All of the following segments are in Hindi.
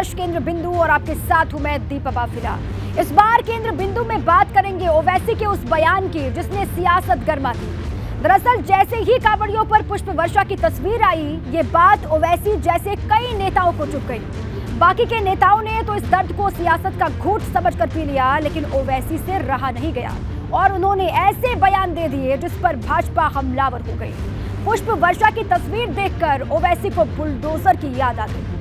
देश केंद्र बिंदु और आपके साथ हूं मैं दीपा बाफिला। इस बार केंद्र बिंदु में बात करेंगे ओवैसी के उस बयान की जिसने सियासत गर्मा दी। दरअसल जैसे ही कांवड़ियों पर पुष्प वर्षा की तस्वीर आई, ये बात ओवैसी जैसे कई नेताओं को चुभ गई। बाकी के नेताओं ने तो इस दर्द को सियासत का घूंट समझकर पी लिया, लेकिन ओवैसी से रहा नहीं गया और उन्होंने ऐसे बयान दे दिए जिस पर भाजपा हमलावर हो गई। पुष्प वर्षा की तस्वीर देखकर ओवैसी को बुलडोजर की याद आ गई।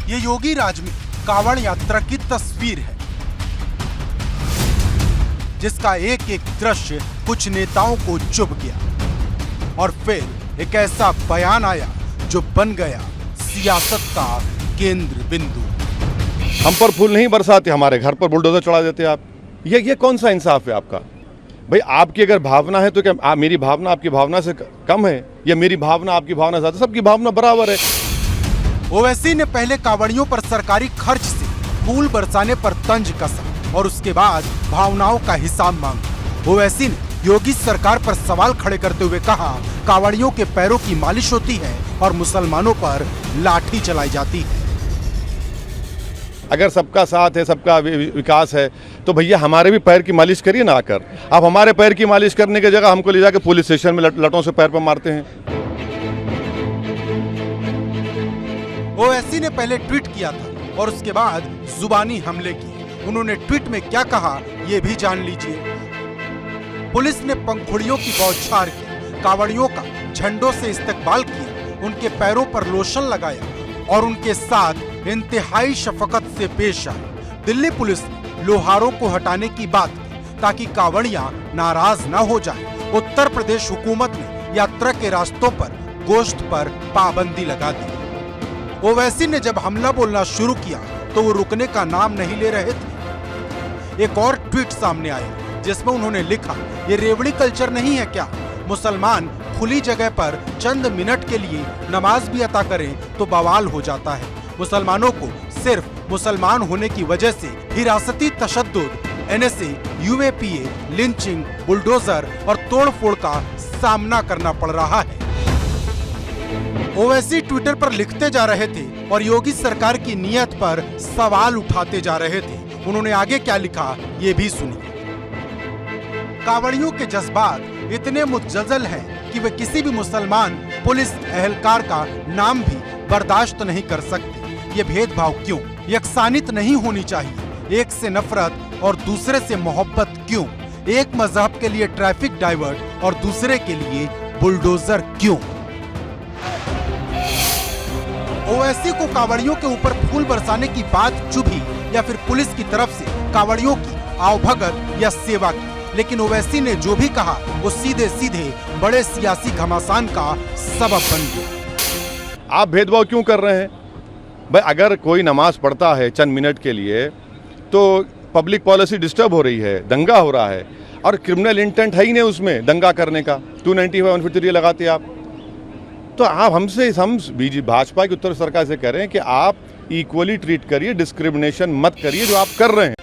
ये योगी राज में कांवड़ यात्रा की तस्वीर है, जिसका एक एक दृश्य कुछ नेताओं को चुभ गया और फिर एक ऐसा बयान आया जो बन गया सियासत का केंद्र बिंदु। हम पर फूल नहीं बरसाते, हमारे घर पर बुलडोजर चढ़ा देते आप। ये कौन सा इंसाफ है आपका? भाई आपकी अगर भावना है तो क्या मेरी भावना आपकी भावना से कम है, या मेरी भावना आपकी भावना ज्यादा? सबकी भावना बराबर है। ओवैसी ने पहले कांवड़ियों पर सरकारी खर्च से फूल बरसाने पर तंज कसा और उसके बाद भावनाओं का हिसाब मांगा। ओवैसी ने योगी सरकार पर सवाल खड़े करते हुए कहा, कांवड़ियों के पैरों की मालिश होती है और मुसलमानों पर लाठी चलाई जाती है। अगर सबका साथ है, सबका विकास है, तो भैया हमारे भी पैर की मालिश करिए ना आकर। आप हमारे पैर की मालिश करने की जगह हमको ले जाकर पुलिस स्टेशन में लटों से पैर पर मारते हैं। ओवैसी ने पहले ट्वीट किया था और उसके बाद जुबानी हमले किए। उन्होंने ट्वीट में क्या कहा ये भी जान लीजिए। पुलिस ने पंखुड़ियों की बौछार की, कांवड़ियों का झंडों से इस्तकबाल किया, उनके पैरों पर लोशन लगाया और उनके साथ इंतहाई शफकत से पेश आए। दिल्ली पुलिस ने लोहारों को हटाने की बात की ताकि कांवड़ियां नाराज न हो जाएं। उत्तर प्रदेश हुकूमत ने यात्रा के रास्तों पर गोश्त पर पाबंदी लगा दी। ओवैसी ने जब हमला बोलना शुरू किया तो वो रुकने का नाम नहीं ले रहे थे। एक और ट्वीट सामने आया जिसमें उन्होंने लिखा, ये रेवड़ी कल्चर नहीं है क्या? मुसलमान खुली जगह पर चंद मिनट के लिए नमाज भी अता करें तो बवाल हो जाता है। मुसलमानों को सिर्फ मुसलमान होने की वजह से हिरासती तशद्दुद, NSA, UAPA, लिंचिंग, बुलडोजर और तोड़फोड़ का सामना करना पड़ रहा है। ओवैसी ट्विटर पर लिखते जा रहे थे और योगी सरकार की नीयत पर सवाल उठाते जा रहे थे। उन्होंने आगे क्या लिखा ये भी सुनिए। कांवड़ियों के जज्बात इतने मुतजल हैं कि वे किसी भी मुसलमान पुलिस एहलकार का नाम भी बर्दाश्त नहीं कर सकते। ये भेदभाव क्यों? यकसानियत नहीं होनी चाहिए। एक से नफरत और दूसरे से मोहब्बत क्यों? एक मजहब के लिए ट्रैफिक डाइवर्ट और दूसरे के लिए बुलडोजर क्यों? ओवैसी को कांवड़ियों के ऊपर फूल बरसाने की बात चुभी या फिर पुलिस की तरफ से कांवड़ियों की आवभगत या सेवा की, लेकिन ओवैसी ने जो भी कहा वो सीधे सीधे बड़े सियासी घमासान का सबब बन गया। आप भेदभाव क्यों कर रहे हैं? भाई अगर कोई नमाज पढ़ता है चंद मिनट के लिए तो पब्लिक पॉलिसी डिस्टर्ब हो रही है, दंगा हो रहा है और क्रिमिनल इंटेंट है ही नहीं उसमें दंगा करने का। 295 153 लगाते आप तो आप हम भाजपा की उत्तर सरकार से कह रहे हैं कि आप इक्वली ट्रीट करिए, डिस्क्रिमिनेशन मत करिए जो आप कर रहे हैं।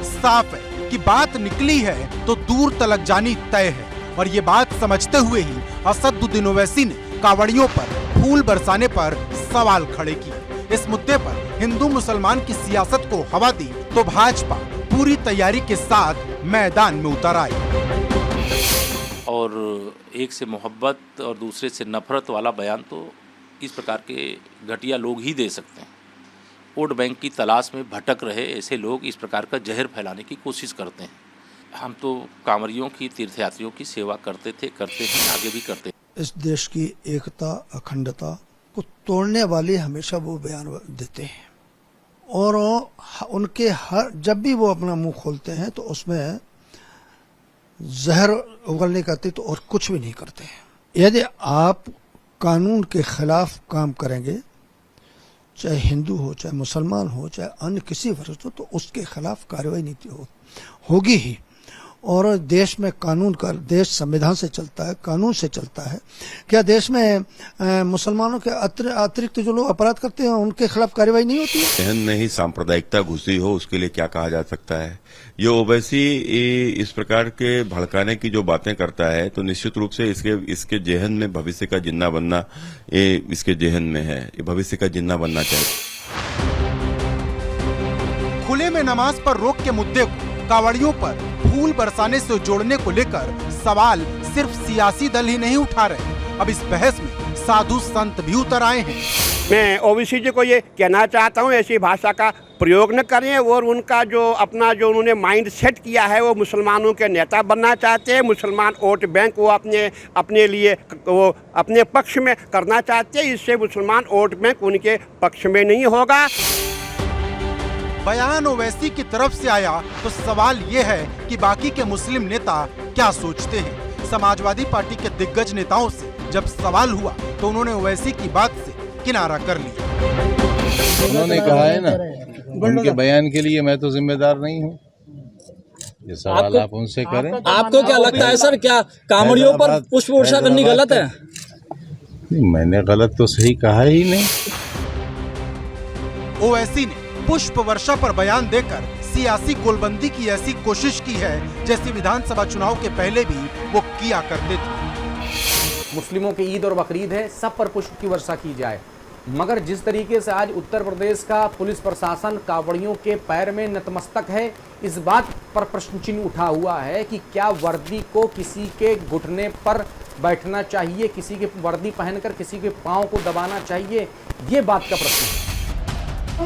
साफ है कि बात निकली है तो दूर तलक जानी तय है और ये बात समझते हुए ही असदुद्दीन ओवैसी ने कांवड़ियों पर फूल बरसाने पर सवाल खड़े किए। इस मुद्दे पर हिंदू मुसलमान की सियासत को हवा दी तो भाजपा पूरी तैयारी के साथ मैदान में उतर आई और एक से मोहब्बत और दूसरे से नफरत वाला बयान तो इस प्रकार के घटिया लोग ही दे सकते हैं। वोट बैंक की तलाश में भटक रहे ऐसे लोग इस प्रकार का जहर फैलाने की कोशिश करते हैं। हम तो कांवड़ियों की, तीर्थयात्रियों की सेवा करते थे, करते हैं, आगे भी करते हैं। इस देश की एकता, अखंडता को तोड़ने वाले हमेशा वो बयान देते हैं और उनके जब भी वो अपना मुंह खोलते हैं तो उसमें जहर उगलने करते तो और कुछ भी नहीं करते हैं। यदि आप कानून के खिलाफ काम करेंगे, चाहे हिंदू हो, चाहे मुसलमान हो, चाहे अन्य किसी वर्ग हो, तो उसके खिलाफ कार्रवाई नीति होगी ही। और देश में कानून का, देश संविधान से चलता है, कानून से चलता है। क्या देश में मुसलमानों के अतिरिक्त जो लोग अपराध करते हैं उनके खिलाफ कार्रवाई नहीं होती है? जहन में ही सांप्रदायिकता घुसी हो, उसके लिए क्या कहा जा सकता है? ये ओवैसी इस प्रकार के भड़काने की जो बातें करता है, तो निश्चित रूप से इसके जहन में भविष्य का जिन्ना बनना, ये इसके जहन में है, ये भविष्य का जिन्ना बनना चाहिए। खुले में नमाज पर रोक के मुद्दे को कांवड़ियों पर फूल बरसाने से जोड़ने को लेकर सवाल सिर्फ सियासी दल ही नहीं उठा रहे, अब इस बहस में साधु संत भी उतर आए हैं। मैं ओवैसी जी को ये कहना चाहता हूँ, ऐसी भाषा का प्रयोग न करें, और उनका जो अपना जो उन्होंने माइंड सेट किया है, वो मुसलमानों के नेता बनना चाहते हैं, मुसलमान वोट बैंक वो अपने लिए वो अपने पक्ष में करना चाहते हैं। इससे मुसलमान वोट बैंक उनके पक्ष में नहीं होगा। बयान ओवैसी की तरफ से आया तो सवाल ये है कि बाकी के मुस्लिम नेता क्या सोचते हैं। समाजवादी पार्टी के दिग्गज नेताओं से जब सवाल हुआ तो उन्होंने ओवैसी की बात से किनारा कर लिया। उन्होंने कहा है ना, उनके बयान के लिए मैं तो जिम्मेदार नहीं हूँ। ये सवाल आप उनसे करें। आपको क्या लगता है सर, क्या कांवड़ियों पर पुष्प वर्षा करनी गलत है? मैंने गलत तो सही कहा ही नहीं। ओवैसी ने पुष्प वर्षा पर बयान देकर सियासी गोलबंदी की ऐसी कोशिश की है जैसी विधानसभा चुनाव के पहले भी वो किया करते थे। मुस्लिमों की ईद और बकरीद है, सब पर पुष्प की वर्षा की जाए, मगर जिस तरीके से आज उत्तर प्रदेश का पुलिस प्रशासन कांवड़ियों के पैर में नतमस्तक है, इस बात पर प्रश्न चिन्ह उठा हुआ है कि क्या वर्दी को किसी के घुटने पर बैठना चाहिए, किसी के वर्दी पहनकर किसी के पांव को दबाना चाहिए, ये बात का प्रश्न है।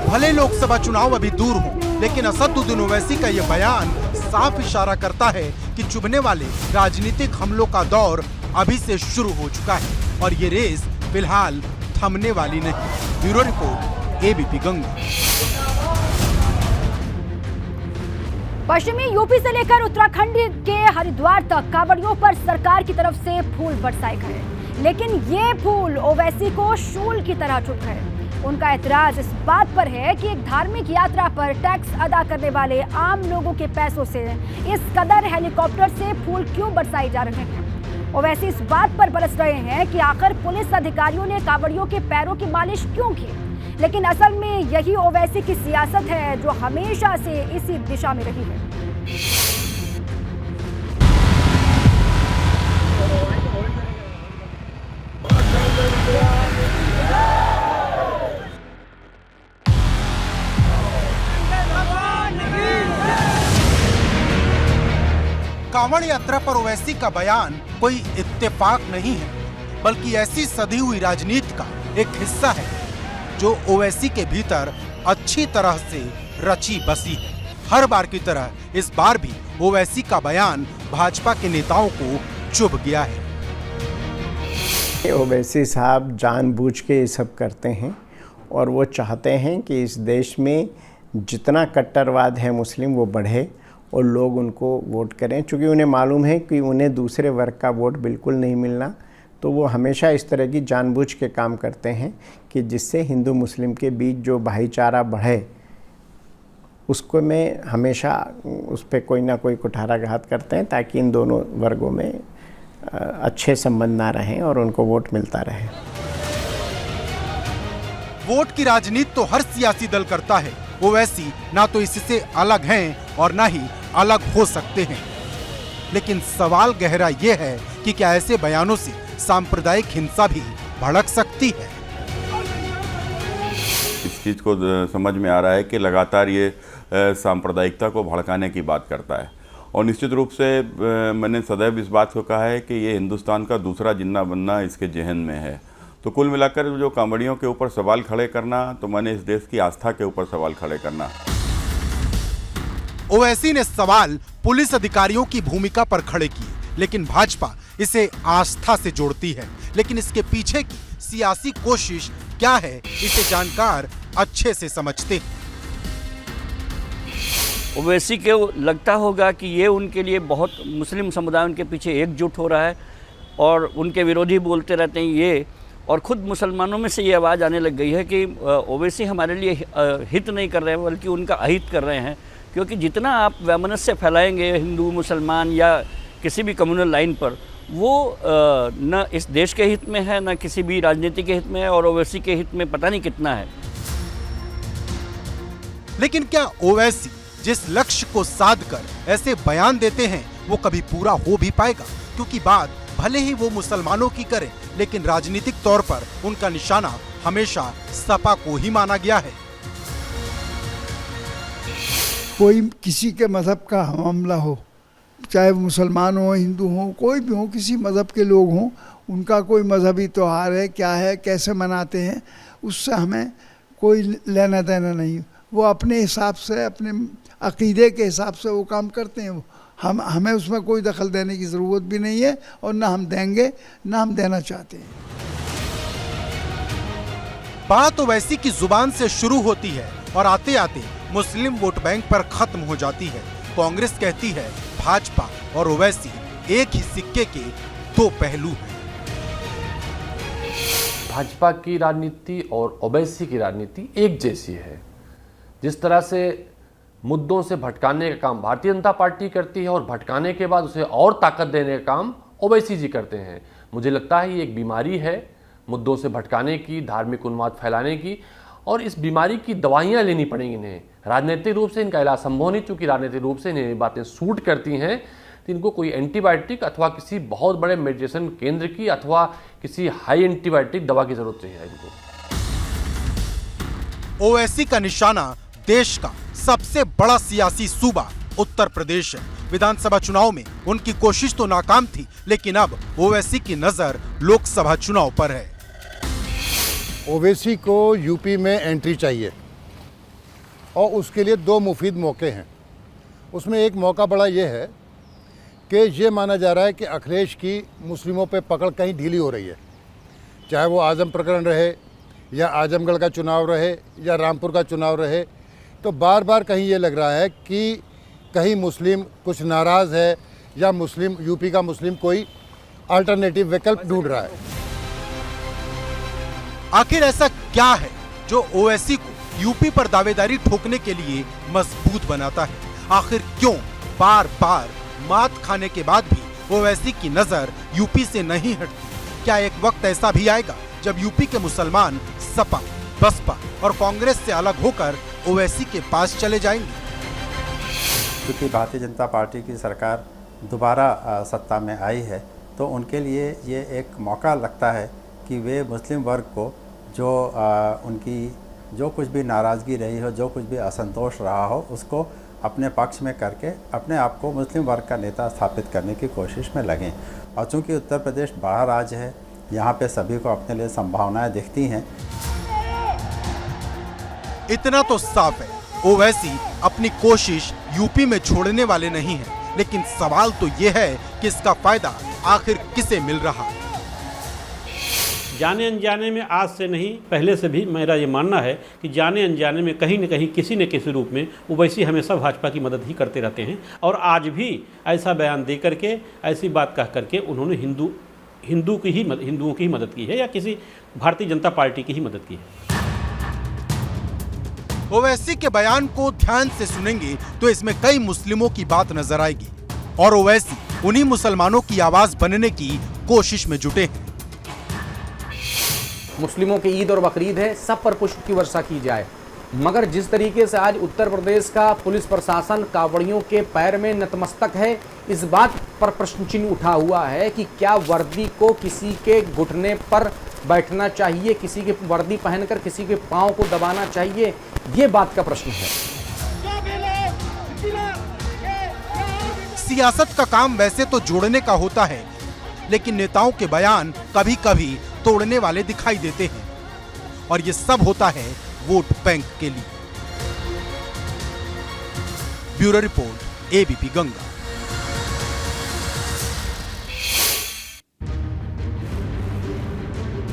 भले लोकसभा चुनाव अभी दूर हो, लेकिन असदुद्दीन ओवैसी का यह बयान साफ इशारा करता है कि चुभने वाले राजनीतिक हमलों का दौर अभी से शुरू हो चुका है और ये रेस फिलहाल थमने वाली नहीं। Bureau report, ABP Ganga. पश्चिमी यूपी से लेकर उत्तराखंड के हरिद्वार तक कांवड़ियों पर सरकार की तरफ से फूल बरसाए गए, लेकिन ये फूल ओवैसी को शूल की तरह चुभ गए। उनका एतराज इस बात पर है कि एक धार्मिक यात्रा पर टैक्स अदा करने वाले आम लोगों के पैसों से इस कदर हेलीकॉप्टर से फूल क्यों बरसाए जा रहे हैं। ओवैसी इस बात पर बरस रहे हैं कि आखिर पुलिस अधिकारियों ने कांवड़ियों के पैरों की मालिश क्यों की, लेकिन असल में यही ओवैसी की सियासत है जो हमेशा से इसी दिशा में रही है। कांवड़ यात्रा पर ओवैसी का बयान कोई इत्तेफाक नहीं है, बल्कि ऐसी सधी हुई राजनीति का एक हिस्सा है जो ओवैसी के भीतर अच्छी तरह से रची बसी है। हर बार की तरह इस बार भी ओवैसी का बयान भाजपा के नेताओं को चुभ गया है। ओवैसी साहब जानबूझ के ये सब करते हैं और वो चाहते हैं कि इस देश में जितना कट्टरवाद है मुस्लिम वो बढ़े और लोग उनको वोट करें, क्योंकि उन्हें मालूम है कि उन्हें दूसरे वर्ग का वोट बिल्कुल नहीं मिलना। तो वो हमेशा इस तरह की जानबूझ के काम करते हैं कि जिससे हिंदू मुस्लिम के बीच जो भाईचारा बढ़े, उसको में हमेशा उस पर कोई ना कोई कुठाराघात करते हैं ताकि इन दोनों वर्गों में अच्छे संबंध ना रहें और उनको वोट मिलता रहे। वोट की राजनीति तो हर सियासी दल करता है, ओवैसी ना तो इससे अलग हैं और ना ही अलग हो सकते हैं। लेकिन सवाल गहरा ये है कि क्या ऐसे बयानों से सांप्रदायिक हिंसा भी भड़क सकती है। इस चीज़ को समझ में आ रहा है कि लगातार ये सांप्रदायिकता को भड़काने की बात करता है और निश्चित रूप से मैंने सदैव इस बात को कहा है कि ये हिंदुस्तान का दूसरा जिन्ना बनना इसके जहन में है। तो कुल मिलाकर जो कांवड़ियों के ऊपर सवाल खड़े करना, तो मैंने इस देश की आस्था के ऊपर सवाल खड़े करना। ओवैसी ने सवाल पुलिस अधिकारियों की भूमिका पर खड़े किए, लेकिन भाजपा इसे आस्था से जोड़ती है। लेकिन इसके पीछे की सियासी कोशिश क्या है, इसे जानकार अच्छे से समझते हैं। ओवैसी को लगता होगा कि ये उनके लिए बहुत, मुस्लिम समुदाय उनके पीछे एकजुट हो रहा है और उनके विरोधी बोलते रहते हैं ये, और ख़ुद मुसलमानों में से ये आवाज़ आने लग गई है कि ओवैसी हमारे लिए हित नहीं कर रहे हैं बल्कि उनका अहित कर रहे हैं, क्योंकि जितना आप वैमनस्य फैलाएंगे हिंदू मुसलमान या किसी भी कम्युनल लाइन पर, वो न इस देश के हित में है, न किसी भी राजनीति के हित में है, और ओवैसी के हित में पता नहीं कितना है। लेकिन क्या ओवैसी जिस लक्ष्य को साध कर ऐसे बयान देते हैं वो कभी पूरा हो भी पाएगा? क्योंकि बात भले ही वो मुसलमानों की करें, लेकिन राजनीतिक तौर पर उनका निशाना हमेशा सपा को ही माना गया है। कोई किसी के मजहब का हमला हो, चाहे मुसलमान हो, हिंदू हो, कोई भी हो, किसी मजहब के लोग हों, उनका कोई मजहबी त्यौहार है, क्या है, कैसे मनाते हैं, उससे हमें कोई लेना देना नहीं। वो अपने हिसाब से, अपने अकीदे के हिसाब से वो काम करते हैं। हमें उसमें कोई दखल देने की ज़रूरत भी नहीं है, और ना हम देंगे, ना हम देना चाहते हैं। बात ओवैसी की जुबान से शुरू होती है और आते आते मुस्लिम वोट बैंक पर खत्म हो जाती है। कांग्रेस कहती है भाजपा और ओवैसी एक ही सिक्के के दो पहलू हैं। भाजपा की राजनीति और ओवैसी की राजनीति एक जैसी है। जिस तरह से मुद्दों से भटकाने का काम भारतीय जनता पार्टी करती है और भटकाने के बाद उसे और ताकत देने का काम ओवैसी जी करते हैं। मुझे लगता है ये एक बीमारी है, मुद्दों से भटकाने की, धार्मिक उन्माद फैलाने की, और इस बीमारी की दवाइयाँ लेनी पड़ेंगी इन्हें। राजनीतिक रूप से इनका इलाज संभव नहीं, चूँकि राजनीतिक रूप से इन्हें बातें सूट करती हैं, तो इनको कोई एंटीबायोटिक अथवा किसी बहुत बड़े मेडिटेशन केंद्र की अथवा किसी हाई एंटीबायोटिक दवा की जरूरत चाहिए इनको। ओवैसी का निशाना देश का सबसे बड़ा सियासी सूबा उत्तर प्रदेश है। विधानसभा चुनाव में उनकी कोशिश तो नाकाम थी, लेकिन अब ओवैसी की नजर लोकसभा चुनाव पर है। ओवैसी को यूपी में एंट्री चाहिए और उसके लिए दो मुफीद मौके हैं। उसमें एक मौका बड़ा ये है कि ये माना जा रहा है कि अखिलेश की मुस्लिमों पे पकड़ कहीं ढीली हो रही है, चाहे वो आजम प्रकरण रहे या आजमगढ़ का चुनाव रहे या रामपुर का चुनाव रहे। तो बार बार कहीं ये लग रहा है कि कहीं मुस्लिम कुछ नाराज़ है या मुस्लिम यूपी का मुस्लिम कोई अल्टरनेटिव विकल्प ढूंढ रहा है। आखिर ऐसा क्या है जो ओवैसी को यूपी पर दावेदारी ठोकने के लिए मजबूत बनाता है? आखिर क्यों बार बार मात खाने के बाद भी ओवैसी की नजर यूपी से नहीं हटती? क्या एक वक्त ऐसा भी आएगा जब यूपी के मुसलमान सपा, बसपा और कांग्रेस से अलग होकर ओवैसी के पास चले जाएंगे? क्योंकि भारतीय जनता पार्टी की सरकार दोबारा सत्ता में आई है, तो उनके लिए ये एक मौका लगता है कि वे मुस्लिम वर्ग को जो उनकी जो कुछ भी नाराज़गी रही हो, जो कुछ भी असंतोष रहा हो, उसको अपने पक्ष में करके अपने आप को मुस्लिम वर्ग का नेता स्थापित करने की कोशिश में लगें। और चूँकि उत्तर प्रदेश बड़ा राज्य है, यहाँ पे सभी को अपने लिए संभावनाएं दिखती हैं। इतना तो साफ है, ओवैसी अपनी कोशिश यूपी में छोड़ने वाले नहीं हैं, लेकिन सवाल तो ये है कि इसका फायदा आखिर किसे मिल रहा है? जाने अनजाने में, आज से नहीं पहले से भी मेरा ये मानना है कि जाने अनजाने में कहीं न कहीं किसी न किसी रूप में ओवैसी हमेशा भाजपा की मदद ही करते रहते हैं। और आज भी ऐसा बयान दे करके, ऐसी बात कह करके उन्होंने हिंदुओं की ही मदद की है या किसी भारतीय जनता पार्टी की ही मदद की है। ओवैसी के बयान को ध्यान से सुनेंगे तो इसमें कई मुस्लिमों की बात नजर आएगी, और ओवैसी उन्हीं मुसलमानों की आवाज बनने की कोशिश में जुटे हैं। मुस्लिमों की ईद और बकरीद है, सब पर पुष्प की वर्षा की जाए। मगर जिस तरीके से आज उत्तर प्रदेश का पुलिस प्रशासन कावड़ियों के पैर में नतमस्तक है, इस बात पर प्रश्न चिन्ह उठा हुआ है कि क्या वर्दी को किसी के घुटने पर बैठना चाहिए, किसी के वर्दी पहनकर किसी के पांव को दबाना चाहिए, ये बात का प्रश्न है। सियासत का काम वैसे तो जोड़ने का होता है, लेकिन नेताओं के बयान कभी कभी तोड़ने वाले दिखाई देते हैं, और ये सब होता है वोट बैंक के लिए। Bureau report, ABP Ganga.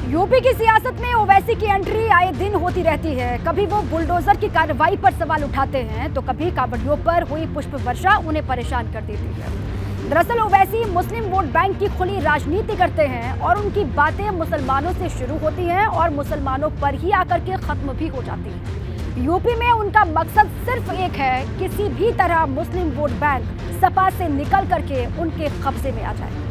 UP की सियासत में ओवैसी की एंट्री आए दिन होती रहती है। कभी वो बुलडोजर की कार्रवाई पर सवाल उठाते हैं, तो कभी कावड़ियों पर हुई पुष्प वर्षा उन्हें परेशान कर देती है। दरअसल ओवैसी मुस्लिम वोट बैंक की खुली राजनीति करते हैं, और उनकी बातें मुसलमानों से शुरू होती हैं और मुसलमानों पर ही आकर के खत्म भी हो जाती हैं। यूपी में उनका मकसद सिर्फ एक है, किसी भी तरह मुस्लिम वोट बैंक सपा से निकल करके उनके कब्जे में आ जाए।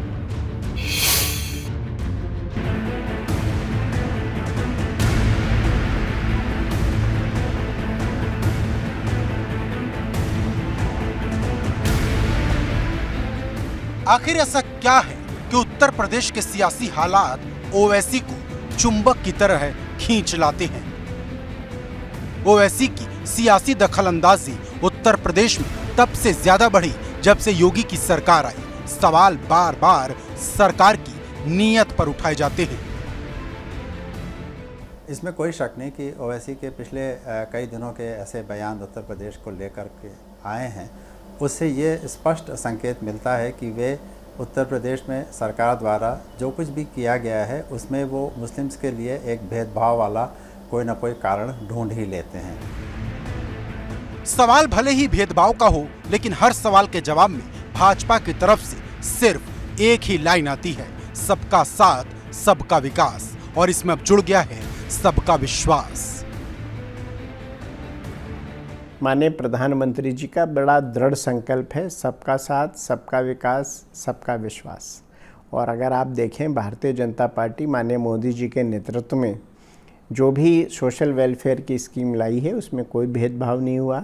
आखिर ऐसा क्या है कि उत्तर प्रदेश के सियासी हालात ओवैसी को चुंबक की तरह खींच लाते हैं। ओवैसी की सियासी दखलंदाजी उत्तर प्रदेश में तब से ज्यादा बढ़ी जब से योगी की सरकार आई। सवाल बार बार सरकार की नीयत पर उठाए जाते हैं। इसमें कोई शक नहीं कि ओवैसी के पिछले कई दिनों के ऐसे बयान उत्तर प्रदेश को लेकर के आए हैं, उससे ये स्पष्ट संकेत मिलता है कि वे उत्तर प्रदेश में सरकार द्वारा जो कुछ भी किया गया है उसमें वो मुस्लिम्स के लिए एक भेदभाव वाला कोई ना कोई कारण ढूंढ ही लेते हैं। सवाल भले ही भेदभाव का हो, लेकिन हर सवाल के जवाब में भाजपा की तरफ से सिर्फ एक ही लाइन आती है, सबका साथ सबका विकास, और इसमें अब जुड़ गया है सबका विश्वास। माननीय प्रधानमंत्री जी का बड़ा दृढ़ संकल्प है, सबका साथ सबका विकास सबका विश्वास। और अगर आप देखें भारतीय जनता पार्टी माननीय मोदी जी के नेतृत्व में जो भी सोशल वेलफेयर की स्कीम लाई है उसमें कोई भेदभाव नहीं हुआ।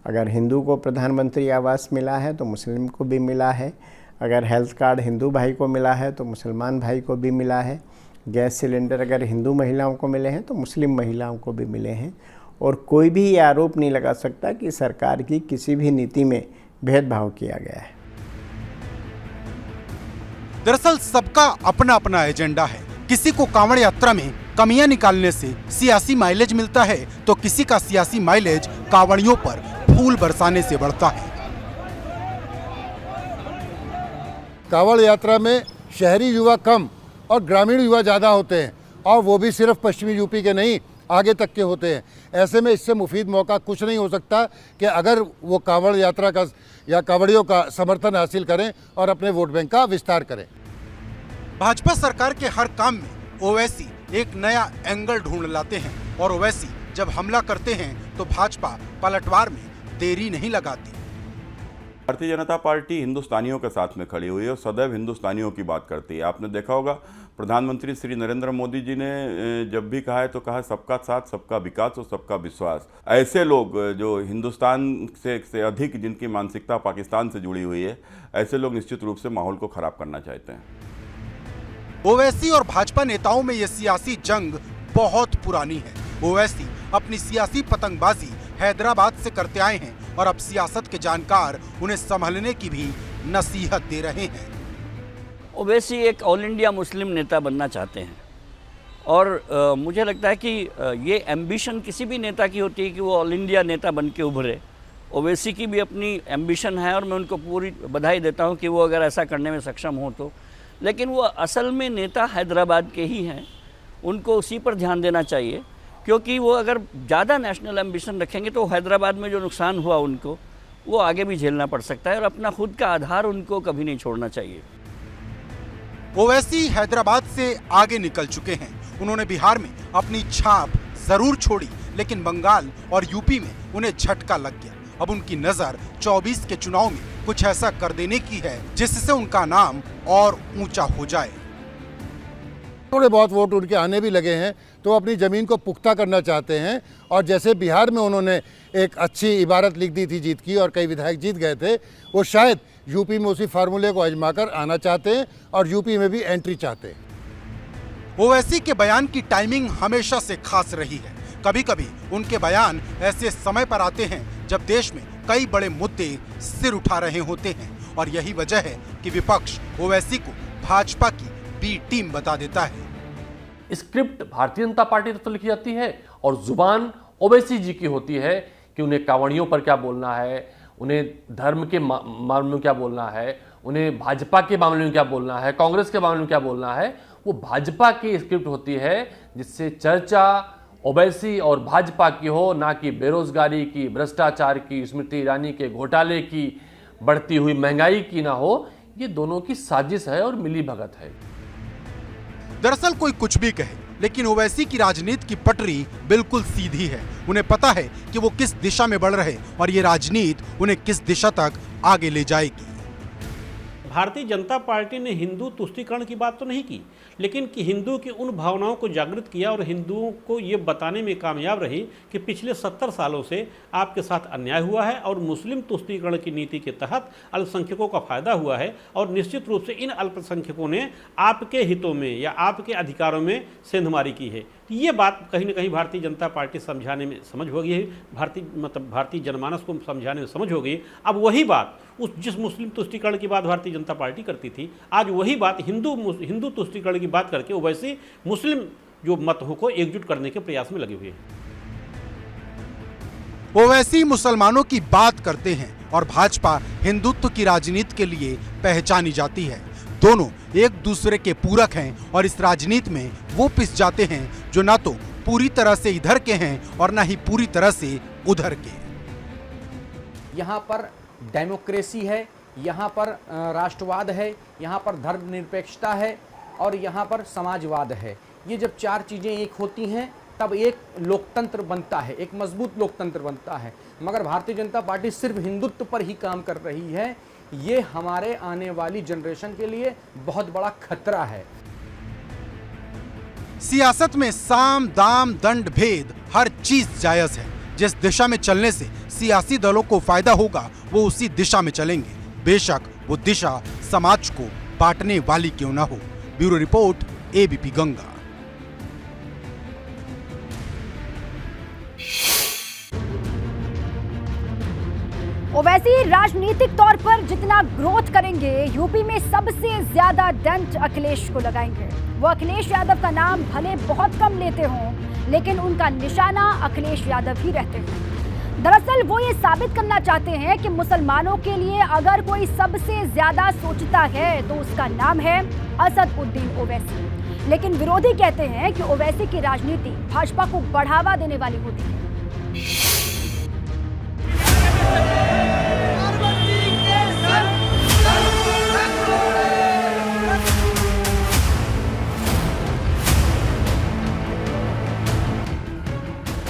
अगर हिंदू को प्रधानमंत्री आवास मिला है तो मुस्लिम को भी मिला है, अगर हेल्थ कार्ड हिंदू भाई को मिला है तो मुसलमान भाई को भी मिला है, गैस सिलेंडर अगर हिंदू महिलाओं को मिले हैं तो मुस्लिम महिलाओं को भी मिले हैं। और कोई भी ये आरोप नहीं लगा सकता कि सरकार की किसी भी नीति में भेदभाव किया गया है। दरअसल सबका अपना अपना एजेंडा है। किसी को कांवड़ यात्रा में कमियां निकालने से सियासी माइलेज मिलता है, तो किसी का सियासी माइलेज कांवड़ियों पर फूल बरसाने से बढ़ता है। कांवड़ यात्रा में शहरी युवा कम और ग्रामीण युवा ज़्यादा होते हैं, और वो भी सिर्फ पश्चिमी यूपी के नहीं, आगे तक के होते हैं। ऐसे में इससे मुफीद मौका कुछ नहीं हो सकता कि अगर वो कांवड़ यात्रा का या कांवड़ियों का समर्थन हासिल करें और अपने वोट बैंक का विस्तार करें। भाजपा सरकार के हर काम में ओवैसी एक नया एंगल ढूंढ लाते हैं, और ओवैसी जब हमला करते हैं तो भाजपा पलटवार में देरी नहीं लगाती। भारतीय जनता पार्टी हिंदुस्तानियों के साथ में खड़ी हुई है और सदैव हिंदुस्तानियों की बात करती है। आपने देखा होगा प्रधानमंत्री श्री नरेंद्र मोदी जी ने जब भी कहा है तो कहा सबका साथ सबका विकास और सबका विश्वास। ऐसे लोग जो हिंदुस्तान से अधिक जिनकी मानसिकता पाकिस्तान से जुड़ी हुई है, ऐसे लोग निश्चित रूप से माहौल को खराब करना चाहते हैं। ओवैसी और भाजपा नेताओं में यह सियासी जंग बहुत पुरानी है। ओवैसी अपनी सियासी पतंगबाजी हैदराबाद से करते आए हैं और अब सियासत के जानकार उन्हें संभलने की भी नसीहत दे रहे हैं। ओवैसी एक ऑल इंडिया मुस्लिम नेता बनना चाहते हैं, और मुझे लगता है कि ये एम्बिशन किसी भी नेता की होती है कि वो ऑल इंडिया नेता बन के उभरे। ओवैसी की भी अपनी एम्बिशन है और मैं उनको पूरी बधाई देता हूँ कि वो अगर ऐसा करने में सक्षम हो तो। लेकिन वो असल में नेता हैदराबाद के ही हैं, उनको उसी पर ध्यान देना चाहिए, क्योंकि वो अगर ज़्यादा नेशनल एम्बिशन रखेंगे तो हैदराबाद में जो नुकसान हुआ उनको वो आगे भी झेलना पड़ सकता है, और अपना खुद का आधार उनको कभी नहीं छोड़ना चाहिए। ओवैसी हैदराबाद से आगे निकल चुके हैं। उन्होंने बिहार में अपनी छाप जरूर छोड़ी, लेकिन बंगाल और यूपी में उन्हें झटका लग गया। अब उनकी नजर 24 के चुनाव में कुछ ऐसा कर देने की है जिससे उनका नाम और ऊंचा हो जाए। थोड़े बहुत वोट उनके आने भी लगे हैं तो अपनी ज़मीन को पुख्ता करना चाहते हैं, और जैसे बिहार में उन्होंने एक अच्छी इबारत लिख दी थी जीत की और कई विधायक जीत गए थे, वो शायद यूपी में उसी फार्मूले को आजमाकर आना चाहते हैं और यूपी में भी एंट्री चाहते हैं। ओवैसी के बयान की टाइमिंग हमेशा से खास रही है। कभी कभी उनके बयान ऐसे समय पर आते हैं जब देश में कई बड़े मुद्दे सिर उठा रहे होते हैं, और यही वजह है कि विपक्ष ओवैसी को भाजपा की बी टीम बता देता है। स्क्रिप्ट भारतीय जनता पार्टी तरफ लिखी जाती है और जुबान ओवैसी जी की होती है कि उन्हें कांवड़ियों पर क्या बोलना है, उन्हें धर्म के मामले में क्या बोलना है, उन्हें भाजपा के मामले में क्या बोलना है, कांग्रेस के मामले में क्या बोलना है। वो भाजपा की स्क्रिप्ट होती है जिससे चर्चा ओवैसी और भाजपा की हो, ना कि बेरोजगारी की, भ्रष्टाचार की, स्मृति ईरानी के घोटाले की, बढ़ती हुई महंगाई की ना हो। ये दोनों की साजिश है और मिली भगत है। दरअसल कोई कुछ भी कहे, लेकिन ओवैसी की राजनीति की पटरी बिल्कुल सीधी है। उन्हें पता है कि वो किस दिशा में बढ़ रहे और ये राजनीति उन्हें किस दिशा तक आगे ले जाएगी। भारतीय जनता पार्टी ने हिंदू तुष्टीकरण की बात तो नहीं की, लेकिन कि हिंदू की उन भावनाओं को जागृत किया और हिंदुओं को ये बताने में कामयाब रही कि पिछले 70 सालों से आपके साथ अन्याय हुआ है और मुस्लिम तुष्टीकरण की नीति के तहत अल्पसंख्यकों का फायदा हुआ है और निश्चित रूप से इन अल्पसंख्यकों ने आपके हितों में या आपके अधिकारों में सेंधमारी की है। ये बात कहीं ना कहीं भारतीय जनता पार्टी समझाने में समझ हो गई है, भारतीय जनमानस को समझाने में समझ हो गई। अब वही बात उस जिस मुस्लिम तुष्टीकरण की बात भारतीय जनता पार्टी करती थी, आज वही बात हिंदू तुष्टीकरण की बात करके ओवैसी मुस्लिम जो मतों को एकजुट करने के प्रयास में लगे हुए हैं। ओवैसी मुसलमानों की बात करते हैं और भाजपा हिंदुत्व की राजनीति के लिए पहचानी जाती है। दोनों एक दूसरे के पूरक हैं और इस राजनीति में वो पिस जाते हैं जो ना तो पूरी तरह से इधर के हैं और ना ही पूरी तरह से उधर के। यहाँ पर डेमोक्रेसी है, यहाँ पर राष्ट्रवाद है, यहाँ पर धर्मनिरपेक्षता है और यहाँ पर समाजवाद है। ये जब चार चीज़ें एक होती हैं तब एक लोकतंत्र बनता है, एक मजबूत लोकतंत्र बनता है। मगर भारतीय जनता पार्टी सिर्फ हिंदुत्व पर ही काम कर रही है। ये हमारे आने वाली जनरेशन के लिए बहुत बड़ा खतरा है। सियासत में साम दाम दंड भेद हर चीज जायज है। जिस दिशा में चलने से सियासी दलों को फायदा होगा वो उसी दिशा में चलेंगे, बेशक वो दिशा समाज को बांटने वाली क्यों ना हो। Bureau report, ABP Ganga. Owaisi राजनीतिक तौर पर जितना ग्रोथ करेंगे, यूपी में सबसे ज्यादा डेंट अखिलेश को लगाएंगे। वो अखिलेश यादव का नाम भले बहुत कम लेते हों, लेकिन उनका निशाना अखिलेश यादव ही रहते हैं। दरअसल वो ये साबित करना चाहते हैं कि मुसलमानों के लिए अगर कोई सबसे ज्यादा सोचता है तो उसका नाम है असदुद्दीन ओवैसी। लेकिन विरोधी कहते हैं कि ओवैसी की राजनीति भाजपा को बढ़ावा देने वाली होती है।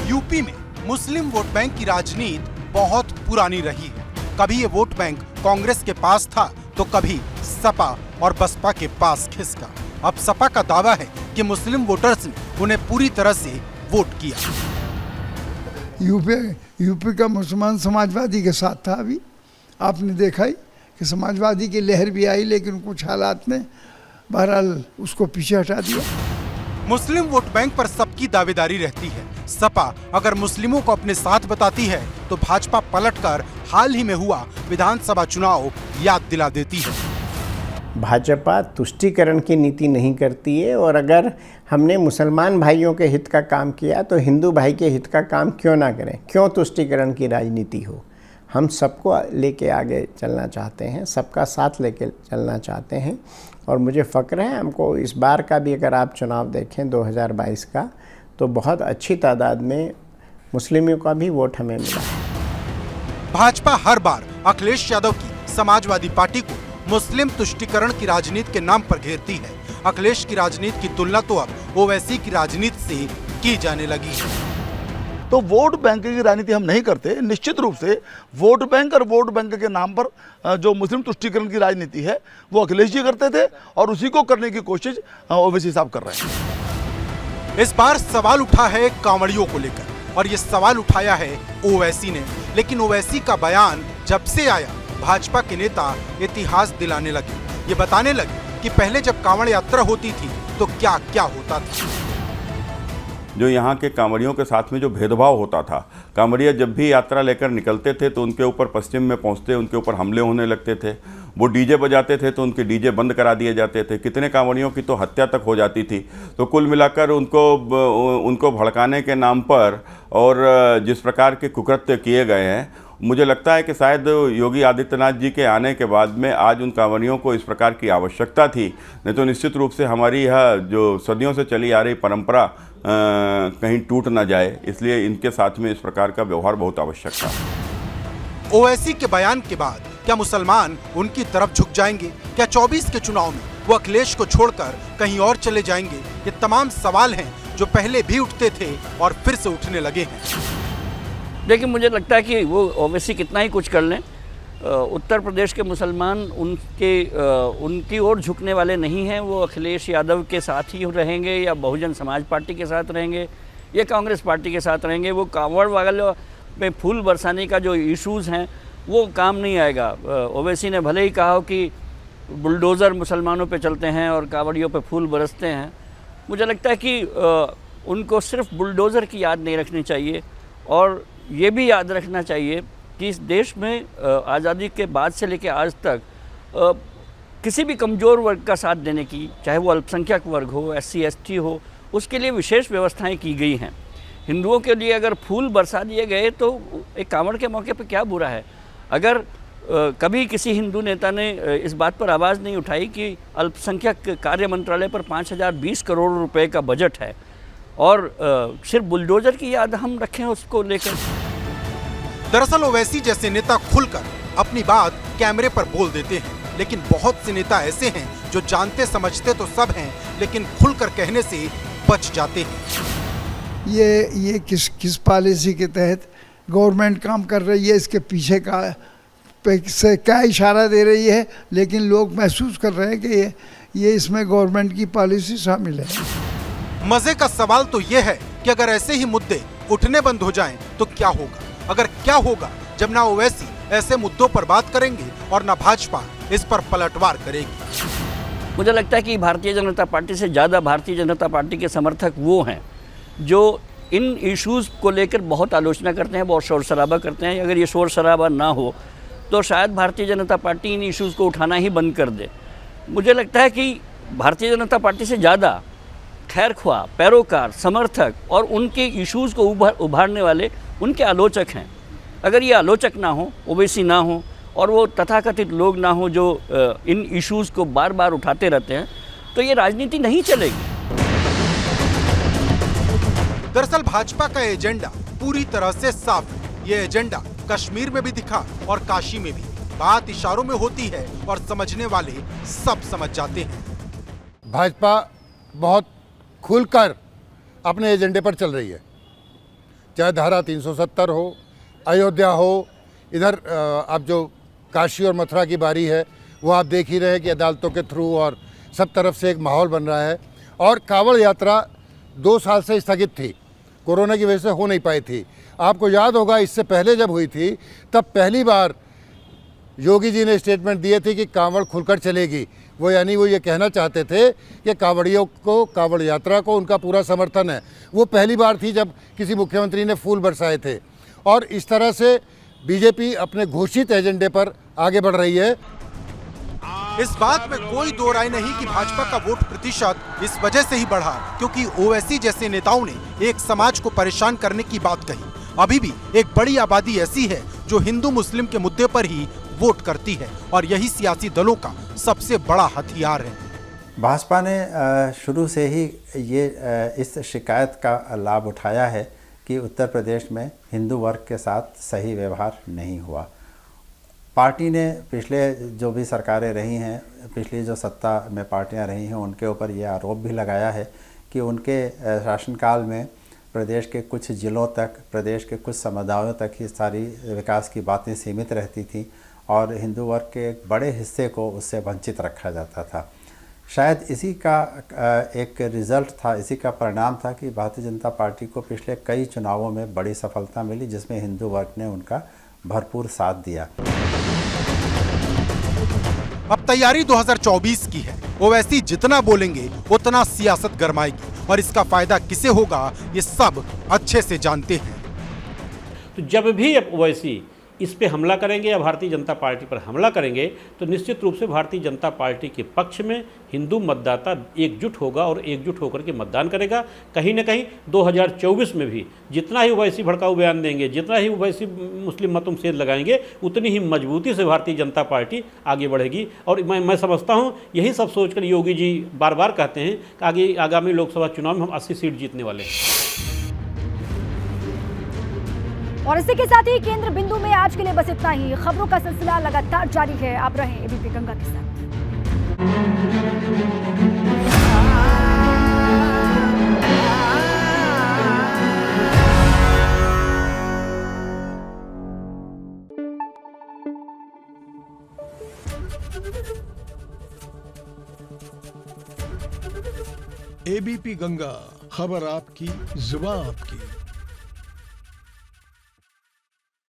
यूपी में मुस्लिम वोट बैंक की राजनीति बहुत पुरानी रही है। कभी ये वोट बैंक कांग्रेस के पास था तो कभी सपा और बसपा के पास खिसका। अब सपा का दावा है कि मुस्लिम वोटर्स ने उन्हें पूरी तरह से वोट किया। यूपी का मुसलमान समाजवादी के साथ था। अभी आपने देखा ही कि समाजवादी की लहर भी आई, लेकिन कुछ हालात ने बहरहाल उसको पीछे हटा दिया। मुस्लिम वोट बैंक पर सबकी दावेदारी रहती है। सपा अगर मुस्लिमों को अपने साथ बताती है तो भाजपा पलटकर हाल ही में हुआ विधानसभा चुनाव याद दिला देती है। भाजपा तुष्टीकरण की नीति नहीं करती है और अगर हमने मुसलमान भाइयों के हित का काम किया तो हिंदू भाई के हित का काम क्यों ना करें, क्यों तुष्टीकरण की राजनीति हो। हम सबको लेके आगे चलना चाहते हैं, सबका साथ लेके चलना चाहते हैं और मुझे फ़ख्र है हमको इस बार का भी अगर आप चुनाव देखें 2022 का तो बहुत अच्छी तादाद में मुस्लिमों का भी वोट हमें मिला। भाजपा हर बार अखिलेश यादव की समाजवादी पार्टी को मुस्लिम तुष्टीकरण की राजनीति के नाम पर घेरती है। अखिलेश की राजनीति की तुलना तो अब ओवैसी की राजनीति से की जाने लगी है। तो वोट बैंक की राजनीति हम नहीं करते। निश्चित रूप से वोट बैंक और वोट बैंक के नाम पर जो मुस्लिम तुष्टीकरण की राजनीति है वो अखिलेश जी करते थे और उसी को करने की कोशिश ओवैसी साहब कर रहे हैं। इस बार सवाल उठा है कांवड़ियों को लेकर और ये सवाल उठाया है ओवैसी ने। लेकिन ओवैसी का बयान जब से आया भाजपा के नेता इतिहास दिलाने लगे। ये बताने लगे कि पहले जब कांवड़ यात्रा होती थी तो क्या क्या होता था। जो यहाँ के कांवड़ियों के साथ में जो भेदभाव होता था, कांवड़िया जब भी यात्रा लेकर निकलते थे तो उनके ऊपर पश्चिम में पहुँचते उनके ऊपर हमले होने लगते थे। वो डीजे बजाते थे तो उनके डीजे बंद करा दिए जाते थे। कितने कांवड़ियों की तो हत्या तक हो जाती थी। तो कुल मिलाकर उनको भड़काने के नाम पर और जिस प्रकार के कुकृत्य किए गए हैं, मुझे लगता है कि शायद योगी आदित्यनाथ जी के आने के बाद में आज उन कांवड़ियों को इस प्रकार की आवश्यकता थी। नहीं तो निश्चित रूप से हमारी यह जो सदियों से चली आ रही परंपरा कहीं टूट ना जाए, इसलिए इनके साथ में इस प्रकार का व्यवहार बहुत आवश्यक था। ओवैसी के बयान के बाद क्या मुसलमान उनकी तरफ झुक जाएंगे? क्या 24 के चुनाव में वो अखिलेश को छोड़कर कहीं और चले जाएंगे? ये तमाम सवाल हैं जो पहले भी उठते थे और फिर से उठने लगे हैं। देखिए, मुझे लगता है कि वो ओवैसी कितना ही कुछ कर लें, उत्तर प्रदेश के मुसलमान उनकी ओर झुकने वाले नहीं हैं। वो अखिलेश यादव के साथ ही रहेंगे या बहुजन समाज पार्टी के साथ रहेंगे या कांग्रेस पार्टी के साथ रहेंगे। वो कांवड़ वाले पे फूल बरसाने का जो इश्यूज़ हैं वो काम नहीं आएगा। ओवैसी ने भले ही कहा हो कि बुलडोज़र मुसलमानों पे चलते हैं और कांवड़ियों पे फूल बरसते हैं, मुझे लगता है कि उनको सिर्फ बुलडोज़र की याद नहीं रखनी चाहिए और ये भी याद रखना चाहिए कि इस देश में आज़ादी के बाद से लेकर आज तक किसी भी कमज़ोर वर्ग का साथ देने की, चाहे वो अल्पसंख्यक वर्ग हो, SC ST हो, उसके लिए विशेष व्यवस्थाएं की गई हैं। हिंदुओं के लिए अगर फूल बरसा दिए गए तो एक कांवड़ के मौके पर क्या बुरा है? अगर कभी किसी हिंदू नेता ने इस बात पर आवाज़ नहीं उठाई कि अल्पसंख्यक कार्य मंत्रालय पर 5020 करोड़ रुपए का बजट है और सिर्फ बुलडोज़र की याद हम रखें उसको लेकर। दरअसल ओवैसी जैसे नेता खुलकर अपनी बात कैमरे पर बोल देते हैं, लेकिन बहुत से नेता ऐसे हैं जो जानते समझते तो सब हैं लेकिन खुलकर कहने से बच जाते हैं। ये किस पॉलिसी के तहत गवर्नमेंट काम कर रही है, इसके पीछे का से क्या इशारा दे रही है, लेकिन लोग महसूस कर रहे हैं कि ये इसमें गवर्नमेंट की पॉलिसी शामिल है। मजे का सवाल तो ये है कि अगर ऐसे ही मुद्दे उठने बंद हो जाएं तो क्या होगा? अगर क्या होगा जब ना ओवैसी ऐसे मुद्दों पर बात करेंगे और ना भाजपा इस पर पलटवार करेगी। मुझे लगता है कि भारतीय जनता पार्टी से ज़्यादा भारतीय जनता पार्टी के समर्थक वो हैं जो इन इश्यूज़ को लेकर बहुत आलोचना करते हैं, बहुत शोर शराबा करते हैं। अगर ये शोर शराबा ना हो तो शायद भारतीय जनता पार्टी इन इश्यूज़ को उठाना ही बंद कर दे। मुझे लगता है कि भारतीय जनता पार्टी से ज़्यादा खैरख्वाह, पैरोकार, समर्थक और उनके इश्यूज़ को उभारने वाले उनके आलोचक हैं। अगर ये आलोचक ना हो, ओवैसी ना हो और वो तथाकथित लोग ना हो जो इन इश्यूज़ को बार बार उठाते रहते हैं, तो ये राजनीति नहीं चलेगी। दरअसल भाजपा का एजेंडा पूरी तरह से साफ है। ये एजेंडा कश्मीर में भी दिखा और काशी में भी। बात इशारों में होती है और समझने वाले सब समझ जाते हैं। भाजपा बहुत खुलकर अपने एजेंडे पर चल रही है, चाहे धारा 370 हो, अयोध्या हो, इधर अब जो काशी और मथुरा की बारी है वो आप देख ही रहे हैं कि अदालतों के थ्रू और सब तरफ से एक माहौल बन रहा है। और कांवड़ यात्रा 2 साल से स्थगित थी, कोरोना की वजह से हो नहीं पाई थी। आपको याद होगा इससे पहले जब हुई थी तब पहली बार योगी जी ने स्टेटमेंट दिए थे कि कांवड़ खुलकर चलेगी। वो यानी वो ये कहना चाहते थे कि कांवड़ियों को, कांवड़ यात्रा को उनका पूरा समर्थन है। वो पहली बार थी जब किसी मुख्यमंत्री ने फूल बरसाए थे। और इस तरह से बीजेपी अपने घोषित एजेंडे पर आगे बढ़ रही है। इस बात में कोई दो राय नहीं कि भाजपा का वोट प्रतिशत इस वजह से ही बढ़ा क्योंकि ओवैसी जैसे नेताओं ने एक समाज को परेशान करने की बात कही। अभी भी एक बड़ी आबादी ऐसी है जो हिंदू मुस्लिम के मुद्दे पर ही वोट करती है और यही सियासी दलों का सबसे बड़ा हथियार है। भाजपा ने शुरू से ही ये इस शिकायत का लाभ उठाया है कि उत्तर प्रदेश में हिंदू वर्ग के साथ सही व्यवहार नहीं हुआ। पार्टी ने पिछले जो भी सरकारें रही हैं, पिछली जो सत्ता में पार्टियां रही हैं, उनके ऊपर ये आरोप भी लगाया है कि उनके शासनकाल में प्रदेश के कुछ ज़िलों तक, प्रदेश के कुछ समुदायों तक ही सारी विकास की बातें सीमित रहती थीं और हिंदू वर्ग के एक बड़े हिस्से को उससे वंचित रखा जाता था। शायद इसी का एक रिज़ल्ट था, इसी का परिणाम था कि भारतीय जनता पार्टी को पिछले कई चुनावों में बड़ी सफलता मिली जिसमें हिंदू वर्ग ने उनका भरपूर साथ दिया। अब तैयारी 2024 की है। ओवैसी जितना बोलेंगे उतना सियासत गरमाएगी और इसका फायदा किसे होगा ये सब अच्छे से जानते हैं। तो जब भी ओवैसी इस पे हमला करेंगे या भारतीय जनता पार्टी पर हमला करेंगे तो निश्चित रूप से भारतीय जनता पार्टी के पक्ष में हिंदू मतदाता एकजुट होगा और एकजुट होकर के मतदान करेगा। कहीं ना कहीं 2024 में भी जितना ही ओवैसी भड़काऊ बयान देंगे, जितना ही ओवैसी मुस्लिम मतों में सेध लगाएंगे, उतनी ही मजबूती से भारतीय जनता पार्टी आगे बढ़ेगी। और मैं समझता हूँ यही सब सोचकर योगी जी बार बार कहते हैं कि आगामी लोकसभा चुनाव में हम 80 सीट जीतने वाले हैं। और इसी के साथ ही केंद्र बिंदु में आज के लिए बस इतना ही। खबरों का सिलसिला लगातार जारी है। आप रहें एबीपी गंगा के साथ। एबीपी गंगा, खबर आपकी, जुबान आपकी।